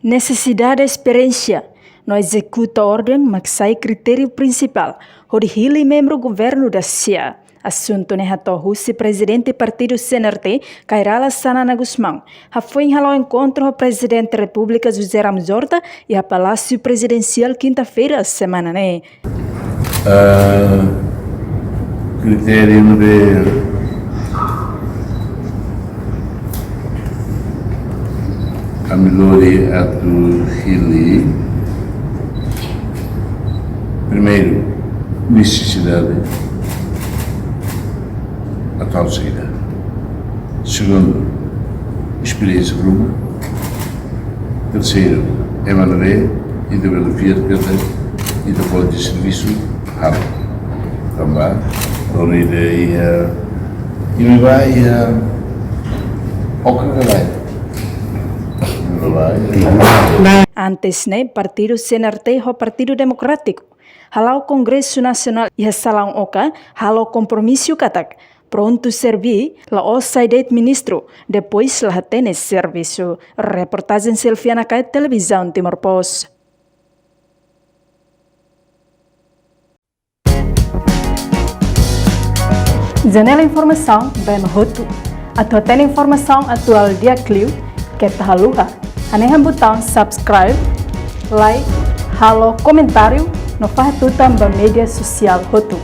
Necessidade de experiência. Não executa a ordem, mas sai critério principal. Hori membro governo da CIA. Assunto ne hato Russi presidente partido CNRT, Kairala Sanana Guzmão. Foi ao encontro do presidente da República José Ramos Horta e a Palácio Presidencial quinta-feira semana né. Critério de a melhoria do Hili. Primeiro, necessidade, a tal saída. Segundo, experiência grupo. Terceiro, Emanuel e de Belfia e depois de serviço rápido. Também, reunir e me vai ao Canadá. Antes, né, partido CNRT e Partido Democrático. Halau Congresso Nacional e Salão Oca, halau compromisso katak. Pronto servir, la osaidet ministro. Depois la tem serviço. Reportagem Selfiana Kai Televisão Timor Post. Janela Informação, bem roto. Atual informação atual dia Clio, que tahaluha. Anehan botão subscribe, like, halo comentário, no faz tudo também mídia social roto.